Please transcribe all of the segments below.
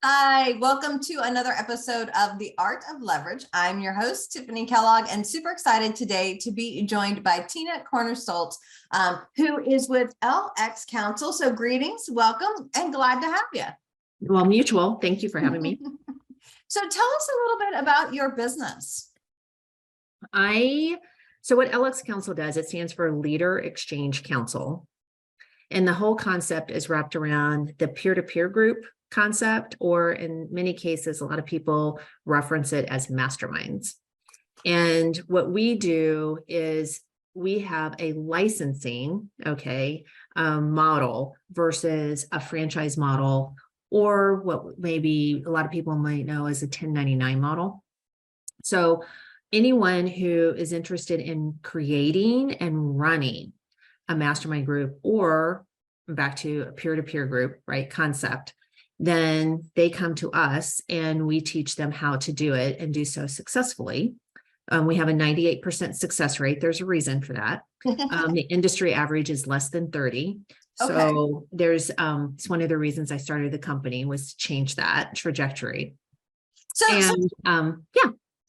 Hi, welcome to another episode of The Art of Leverage. I'm your host, Tiffanie Kellog, and super excited today to be joined by Tina Corner Stolz, who is with LXCouncil. So greetings, welcome, and glad to have you. Well, mutual. Thank you for having me. So tell us a little bit about your business. So what LXCouncil does, it stands for Leader Exchange Council. And the whole concept is wrapped around the peer-to-peer group concept, or in many cases, a lot of people reference it as masterminds. And what we do is we have a licensing, model versus a franchise model, or what maybe a lot of people might know as a 1099 model. So anyone who is interested in creating and running a mastermind group, or back to a peer-to-peer group, right, concept, then they come to us and we teach them how to do it and do so successfully. We have a 98% success rate. There's a reason for that. The industry average is less than 30. Okay. So there's, it's one of the reasons I started the company, was to change that trajectory. Yeah.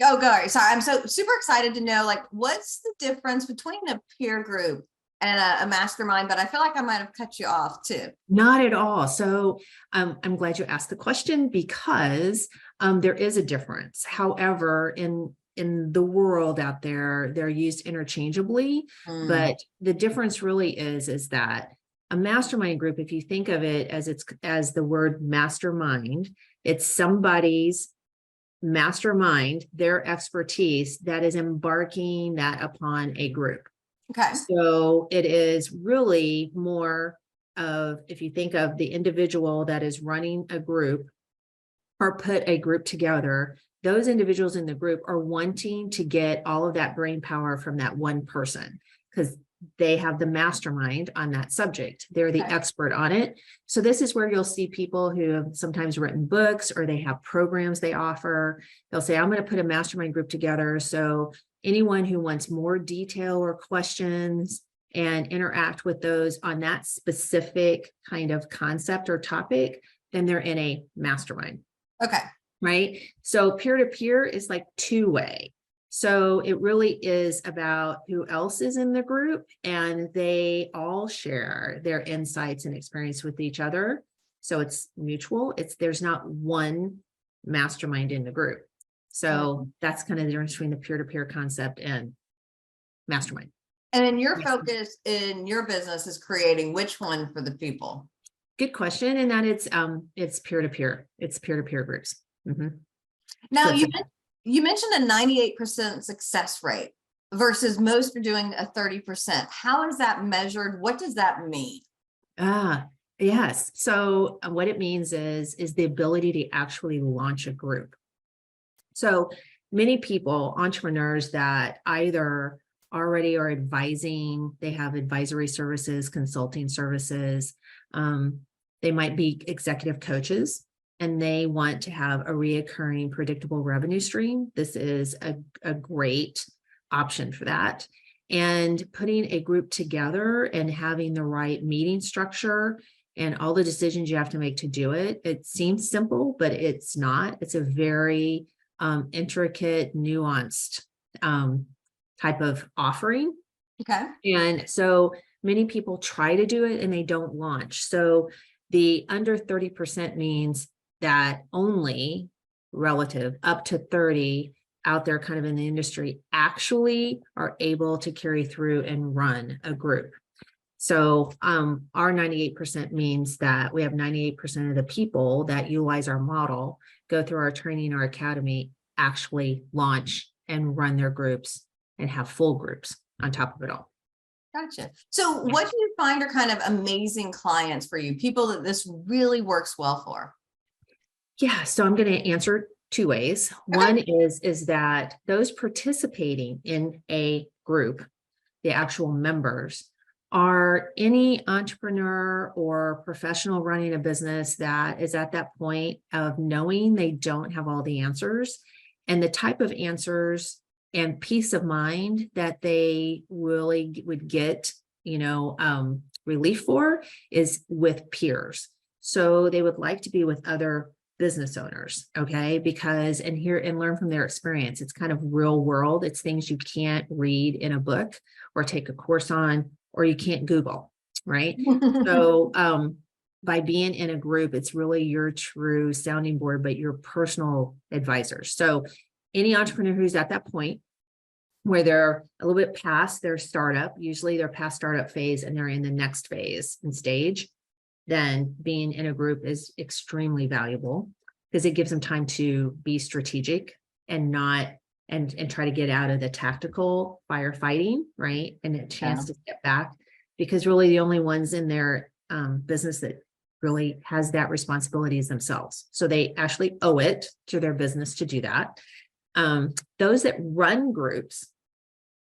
Oh, sorry. I'm so super excited to know, like, what's the difference between a peer group and a mastermind? But I feel like I might have cut you off too. Not at all. So I'm glad you asked the question, because there is a difference. However, in the world out there, they're used interchangeably, but the difference really is that a mastermind group, if you think of it as the word mastermind, it's somebody's mastermind, their expertise that is embarking that upon a group. Okay. So it is really more of, if you think of the individual that is running a group or put a group together, those individuals in the group are wanting to get all of that brain power from that one person, because they have the mastermind on that subject. They're the expert on it. So this is where you'll see people who have sometimes written books, or they have programs they offer. They'll say, I'm going to put a mastermind group together. So anyone who wants more detail or questions and interact with those on that specific kind of concept or topic, then they're in a mastermind. Okay. Right. So peer-to-peer is like two-way. So it really is about who else is in the group, and they all share their insights and experience with each other. So it's mutual. There's not one mastermind in the group. So that's kind of the difference between the peer-to-peer concept and mastermind. And then your focus in your business is creating which one for the people? Good question. And that it's peer-to-peer. It's peer-to-peer groups. Now, so you mentioned a 98% success rate versus most are doing a 30%. How is that measured? What does that mean? Yes. So what it means is the ability to actually launch a group. So many people, entrepreneurs that either already are advising, they have advisory services, consulting services, they might be executive coaches, and they want to have a reoccurring, predictable revenue stream. This is a great option for that. And putting a group together and having the right meeting structure and all the decisions you have to make to do it, it seems simple, but it's not. It's a very intricate, nuanced type of offering. Okay. And so many people try to do it and they don't launch. So the under 30% means that only relative up to 30 out there kind of in the industry actually are able to carry through and run a group. So our 98% means that we have 98% of the people that utilize our model, go through our training, our academy, actually launch and run their groups and have full groups on top of it all. Gotcha. So what do you find are kind of amazing clients for you, people that this really works well for? Yeah, so I'm going to answer two ways. One is that those participating in a group, the actual members, are any entrepreneur or professional running a business that is at that point of knowing they don't have all the answers, and the type of answers and peace of mind that they really would get, relief for is with peers. So they would like to be with other business owners. Okay. Because, and hear and learn from their experience. It's kind of real world. It's things you can't read in a book or take a course on, or you can't Google. Right. So, by being in a group, it's really your true sounding board, but your personal advisors. So any entrepreneur who's at that point where they're a little bit past their startup, usually they're past startup phase and they're in the next phase and stage, then being in a group is extremely valuable because it gives them time to be strategic and not and try to get out of the tactical firefighting, right? And a chance to step back, because really the only ones in their business that really has that responsibility is themselves. So they actually owe it to their business to do that. Those that run groups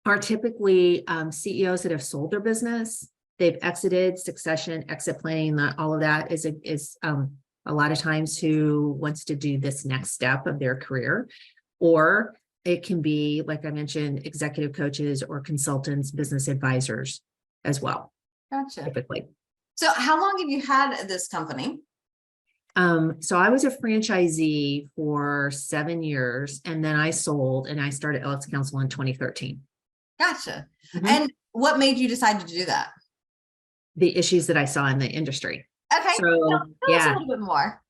are typically CEOs that have sold their business. They've exited, succession, exit planning, all of that is a lot of times who wants to do this next step of their career. Or it can be, like I mentioned, executive coaches or consultants, business advisors as well. Gotcha. Typically. So how long have you had this company? So I was a franchisee for 7 years, and then I sold and I started LXCouncil in 2013. Gotcha. Mm-hmm. And what made you decide to do that? The issues that I saw in the industry. Okay. So tell us a little bit more.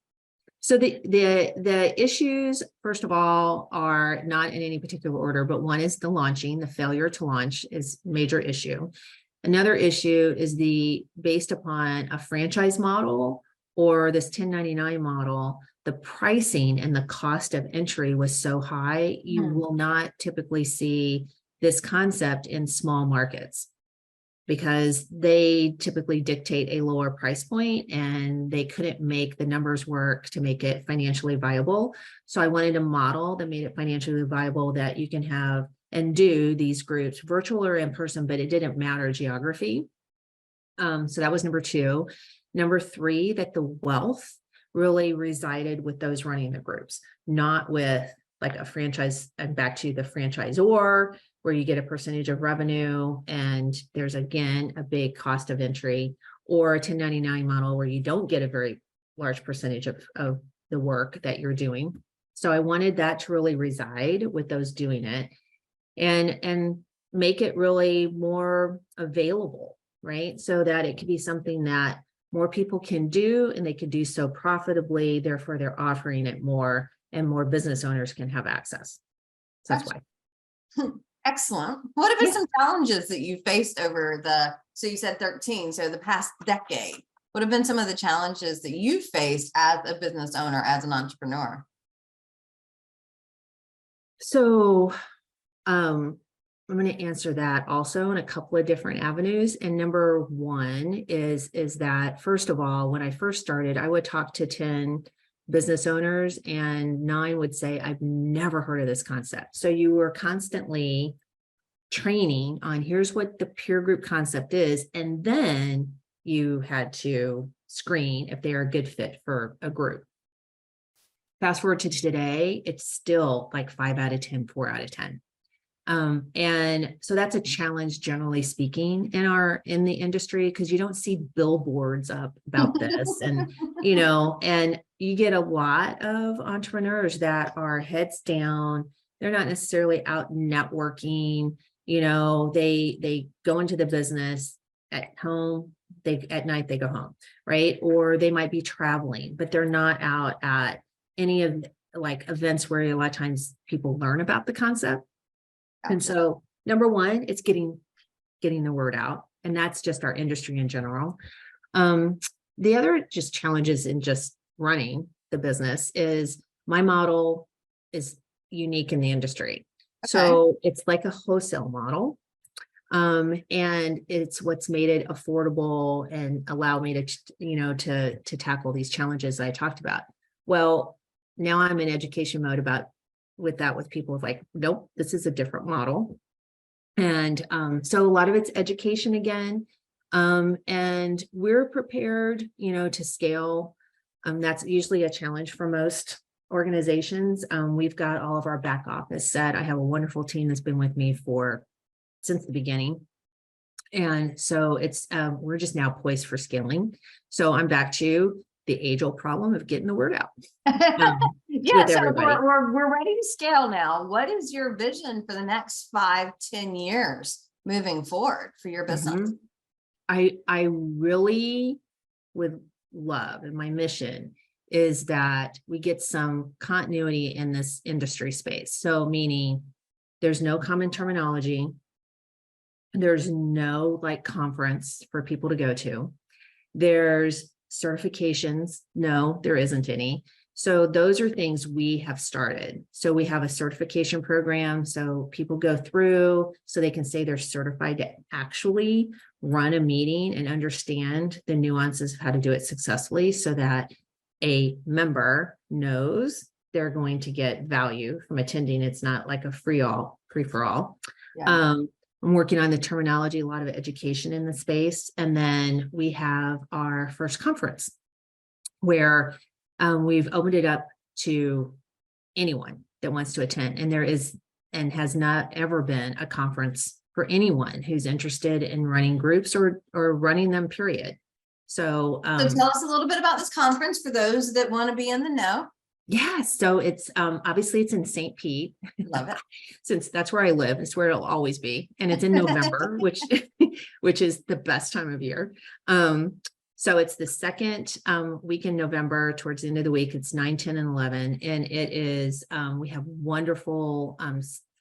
So the issues, first of all, are not in any particular order, but one is the launching, the failure to launch is a major issue. Another issue is based upon a franchise model or this 1099 model, the pricing and the cost of entry was so high, you will not typically see this concept in small markets because they typically dictate a lower price point and they couldn't make the numbers work to make it financially viable. So I wanted a model that made it financially viable that you can have and do these groups virtual or in person, but it didn't matter geography. So that was number two. Number three, that the wealth really resided with those running the groups, not with like a franchise and back to the franchisor where you get a percentage of revenue and there's again a big cost of entry, or a 1099 model where you don't get a very large percentage of the work that you're doing. So I wanted that to really reside with those doing it and make it really more available, right? So that it could be something that more people can do and they can do so profitably, therefore they're offering it more and more business owners can have access. So that's why. Excellent. What have been some challenges that you faced over so you said 13, so the past decade? What have been some of the challenges that you faced as a business owner, as an entrepreneur? So I'm going to answer that also in a couple of different avenues. And number one is that, first of all, when I first started, I would talk to 10 business owners and 9 would say, I've never heard of this concept. So you were constantly training on here's what the peer group concept is. And then you had to screen if they are a good fit for a group. Fast forward to today, it's still like 5 out of 10, 4 out of 10. And so that's a challenge, generally speaking, in the industry, because you don't see billboards up about this. And, and you get a lot of entrepreneurs that are heads down. They're not necessarily out networking. They go into the business at home. At night they go home, right? Or they might be traveling, but they're not out at any of like events where a lot of times people learn about the concept. And so number one, it's getting the word out. And that's just our industry in general. The other just challenges in just running the business is my model is unique in the industry. Okay. So it's like a wholesale model. And it's what's made it affordable and allow me to tackle these challenges I talked about. Well, now I'm in education mode with people like, nope, this is a different model. And so a lot of it's education again. And we're prepared, to scale. That's usually a challenge for most organizations. We've got all of our back office set. I have a wonderful team that's been with me since the beginning. And so we're just now poised for scaling. So I'm back to the age-old problem of getting the word out Yeah, with so everybody. we're ready to scale now. What is your vision for the next 5-10 years moving forward for your business? I really would love, and my mission is that we get some continuity in this industry space. So meaning there's no common terminology. There's no like conference for people to go to. There's certifications. No, there isn't any. So those are things we have started. So we have a certification program. So people go through so they can say they're certified to actually run a meeting and understand the nuances of how to do it successfully so that a member knows they're going to get value from attending. It's not like a free for all. Yeah. I'm working on the terminology, a lot of education in the space. And then we have our first conference where we've opened it up to anyone that wants to attend. And there is and has not ever been a conference for anyone who's interested in running groups or running them, period. So tell us a little bit about this conference for those that want to be in the know. Yeah, so it's obviously it's in St. Pete. Love it. Since that's where I live, it's where it'll always be. And it's in November, which is the best time of year. So it's the second week in November, towards the end of the week. It's 9, 10, and 11. And it is we have wonderful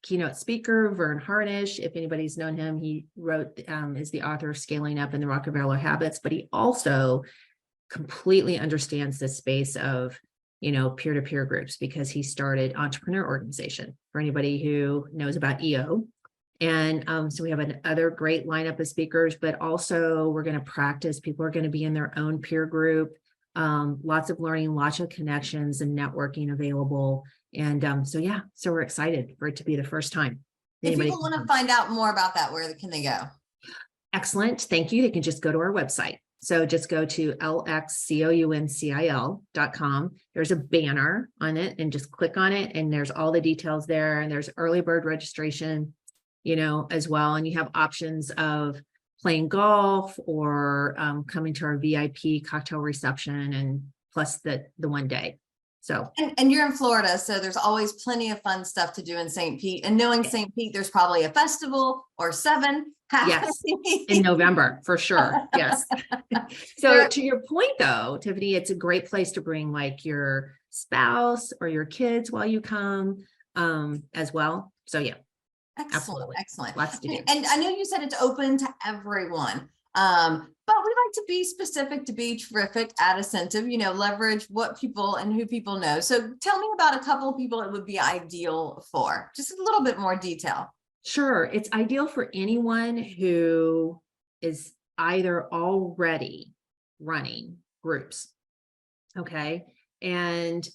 keynote speaker, Vern Harnish. If anybody's known him, he wrote is the author of Scaling Up in the Rockefeller Habits, but he also completely understands the space of peer-to-peer groups because he started Entrepreneur Organization, for anybody who knows about EO. And so we have another great lineup of speakers, but also we're going to practice. People are going to be in their own peer group, lots of learning, lots of connections and networking available. And so we're excited for it to be the first time. If people want to find out more about that, where can they go? Excellent. Thank you. They can just go to our website. So just go to LXCouncil.com. There's a banner on it and just click on it. And there's all the details there. And there's early bird registration, as well. And you have options of playing golf or coming to our VIP cocktail reception and plus the one day. So and you're in Florida, so there's always plenty of fun stuff to do in St. Pete. And knowing St. Pete, there's probably a festival or 7. Yes, in November for sure. Yes. So to your point though, Tiffany, it's a great place to bring like your spouse or your kids while you come as well. So yeah. Excellent. Excellent. Lots to do. And I know you said it's open to everyone. But we like to be specific to be terrific at Asentiv, leverage what people and who people know. So tell me about a couple of people it would be ideal for, just a little bit more detail. Sure. It's ideal for anyone who is either already running groups. Okay. And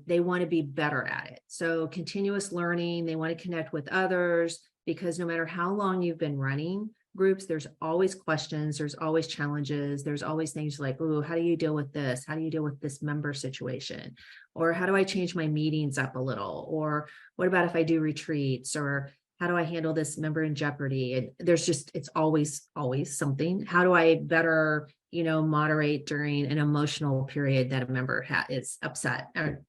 they want to be better at it. So continuous learning, they want to connect with others because no matter how long you've been running groups, there's always questions, there's always challenges, there's always things like, oh, how do you deal with this? How do you deal with this member situation? Or how do I change my meetings up a little? Or what about if I do retreats? Or how do I handle this member in jeopardy? And there's just, it's always something. How do I better, moderate during an emotional period that a member is upset, or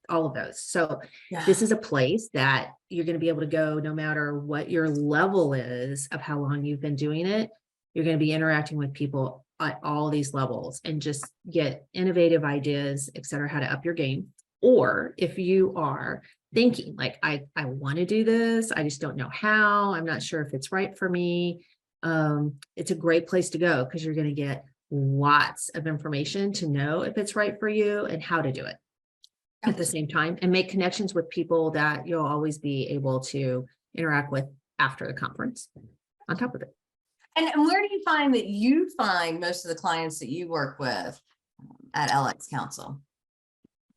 all of those. So this is a place that you're going to be able to go no matter what your level is of how long you've been doing it. You're going to be interacting with people at all these levels and just get innovative ideas, et cetera, how to up your game. Or if you are thinking like, I want to do this, I just don't know how, I'm not sure if it's right for me. It's a great place to go because you're going to get lots of information to know if it's right for you and how to do it at the same time, and make connections with people that you'll always be able to interact with after the conference on top of it. And where do you find that you find most of the clients that you work with at LXCouncil?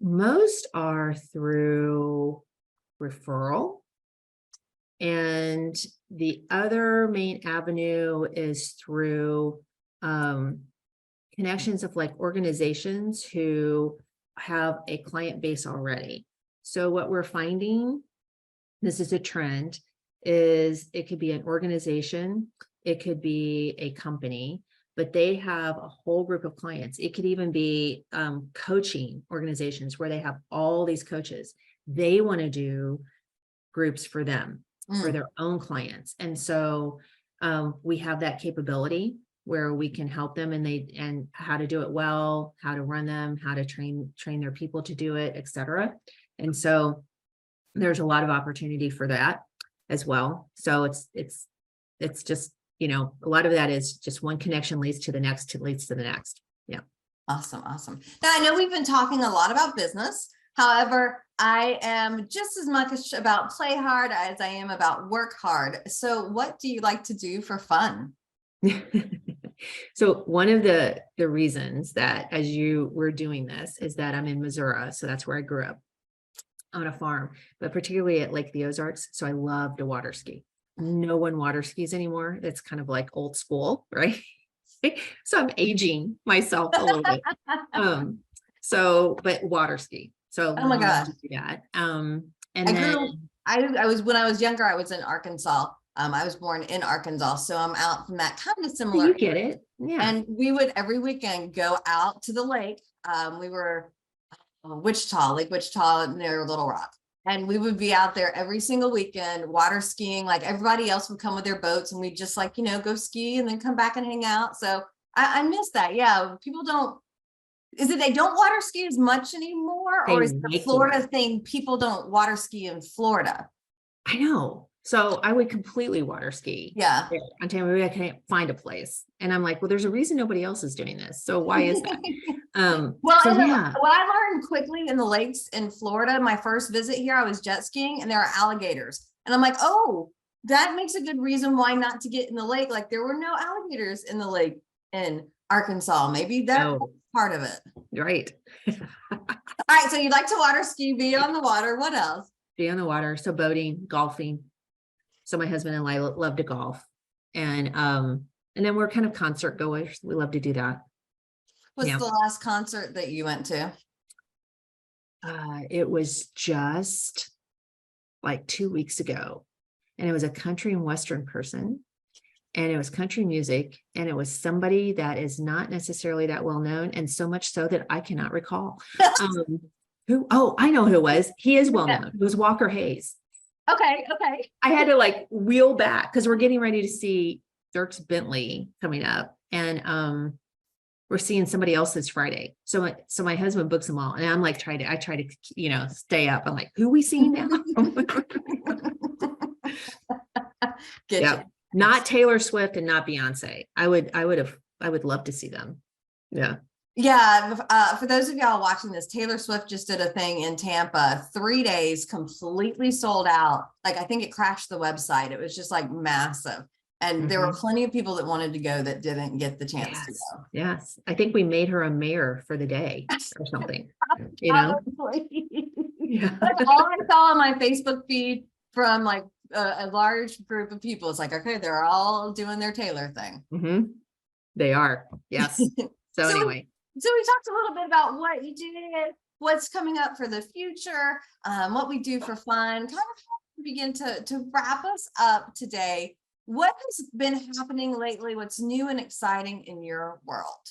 Most are through referral. And the other main avenue is through connections of like organizations who have a client base already. So what we're finding, this is a trend, is it could be an organization, it could be a company, but they have a whole group of clients. It could even be coaching organizations where they have all these coaches. They want to do groups for them, for their own clients. And so we have that capability where we can help them and how to do it well, how to run them, how to train their people to do it, et cetera. And so there's a lot of opportunity for that as well. So it's just, a lot of that is just one connection leads to the next, leads to the next. Yeah. Awesome. Now, I know we've been talking a lot about business. However, I am just as much about play hard as I am about work hard. So what do you like to do for fun? So one of the reasons that as you were doing this is that I'm in Missouri. So that's where I grew up on a farm, but particularly at Lake the Ozarks. So I love to water ski. No one water skis anymore. It's kind of like old school, right? So I'm aging myself a little bit. But water ski. So Oh my gosh. to do that. And I was, when I was younger, I was in Arkansas. I was born in Arkansas, so I'm out from that kind of similar. You get it. Yeah. And we would every weekend go out to the lake. We were Lake Wichita near Little Rock. And we would be out there every single weekend, water skiing, like everybody else would come with their boats and we just like, go ski and then come back and hang out. So I miss that. Yeah. People they don't water ski as much anymore, or is it the Florida thing? People don't water ski in Florida. I know. So I would completely water ski. Yeah. On time, maybe I can't find a place. And I'm like, well, there's a reason nobody else is doing this. So why is that? What I learned quickly in the lakes in Florida, my first visit here, I was jet skiing and there are alligators. And I'm like, oh, that makes a good reason why not to get in the lake. Like there were no alligators in the lake in Arkansas. Maybe that's part of it. Right. All right. So you'd like to water ski, be on the water. What else? Be on the water. So boating, golfing. So my husband and I love to golf, and then we're kind of concert goers. We love to do that. What's the last concert that you went to? It was just like 2 weeks ago, and it was a country and Western person, and it was country music, and it was somebody that is not necessarily that well known, and so much so that I cannot recall. Who? Oh, I know who it was. He is well known. It was Walker Hayes. Okay. I had to like wheel back because we're getting ready to see Dierks Bentley coming up, and we're seeing somebody else this Friday. So my husband books them all, and I'm like I try to stay up. I'm like, who we seeing now? Yeah, not Taylor Swift and not Beyonce. I would love to see them. Yeah. Yeah, for those of y'all watching this, Taylor Swift just did a thing in Tampa, 3 days, completely sold out. Like, I think it crashed the website. It was just like massive. And there were plenty of people that wanted to go that didn't get the chance to go. Yes. I think we made her a mayor for the day or something, Yeah. That's all I saw on my Facebook feed from like a large group of people. It's like, okay, they're all doing their Taylor thing. They are. Yes. So anyway. So we talked a little bit about what you did, what's coming up for the future, what we do for fun, kind of begin to wrap us up today. What has been happening lately? What's new and exciting in your world?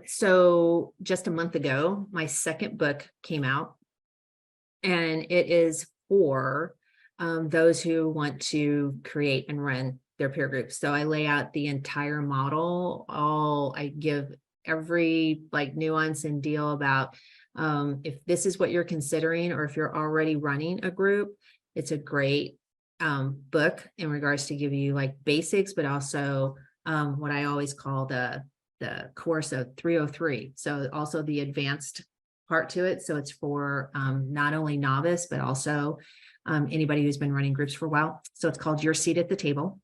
So just a month ago, my second book came out, and it is for those who want to create and run their peer groups. So I lay out the entire model. I give every like nuance and deal about if this is what you're considering, or if you're already running a group, it's a great book in regards to give you like basics, but also what I always call the course of 303. So also the advanced part to it. So it's for not only novice, but also anybody who's been running groups for a while. So it's called Your Seat at the Table.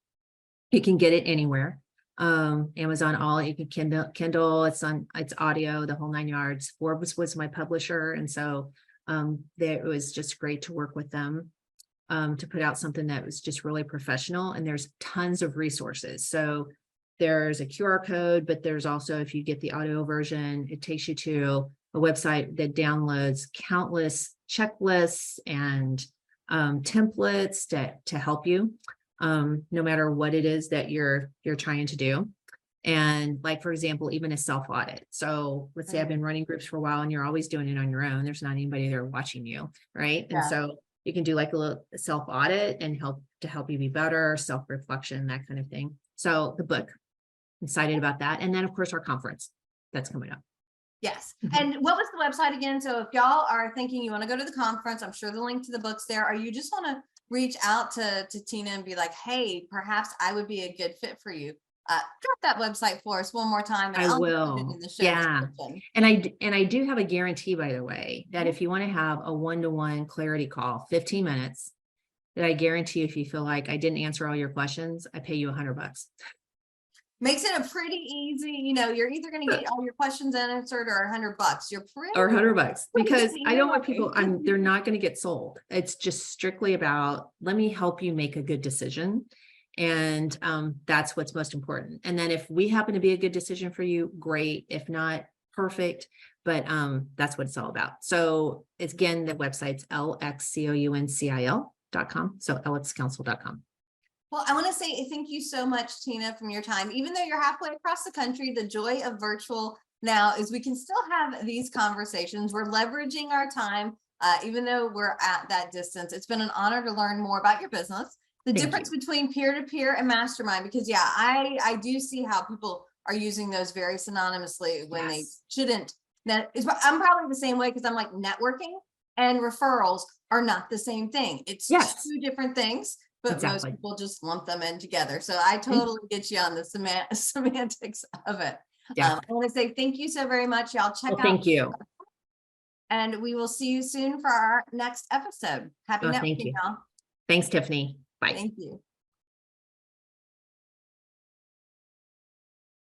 You can get it anywhere. Amazon, all you can Kindle, it's audio, the whole 9 yards. Forbes was my publisher. And so it was just great to work with them to put out something that was just really professional. And there's tons of resources. So there's a QR code, but there's also, if you get the audio version, it takes you to a website that downloads countless checklists and templates to help you. No matter what it is that you're trying to do. And like, for example, even a self-audit. So let's say I've been running groups for a while and you're always doing it on your own. There's not anybody there watching you, right? And Yeah. so you can do like a little self-audit and help you be better, self-reflection, that kind of thing. So the book, I'm excited about that. And then of course our conference that's coming up. Yes. And what was the website again? So if y'all are thinking you want to go to the conference, I'm sure the link to the book's there, or you just want to reach out to Tina and be like, hey, perhaps I would be a good fit for you. Drop that website for us one more time. And I I'll put it will. in the show Yeah. description. And I do have a guarantee, by the way, that if you want to have a one-to-one clarity call, 15 minutes, that I guarantee if you feel like I didn't answer all your questions, I pay you $100. Makes it a pretty easy, you're either going to get all your questions answered or $100. You're pretty Or $100 because I don't want easy. people, they're not going to get sold. It's just strictly about, let me help you make a good decision. And that's what's most important. And then if we happen to be a good decision for you, great. If not, perfect. But that's what it's all about. So it's, again, the website's LXCouncil.com. So LXCouncil.com. Well, I want to say thank you so much, Tina, from your time. Even though you're halfway across the country, the joy of virtual now is we can still have these conversations. We're leveraging our time, even though we're at that distance. It's been an honor to learn more about your business, the difference between peer-to-peer and mastermind, because yeah, I do see how people are using those very synonymously when they shouldn't. Now, I'm probably the same way because I'm like, networking and referrals are not the same thing. It's two different things. But most people just lump them in together. So I totally get you on the semantics of it. I want to say thank you so very much. Y'all check out. Thank you. And we will see you soon for our next episode. Happy networking, y'all. Thanks, Tiffany. Bye. Thank you.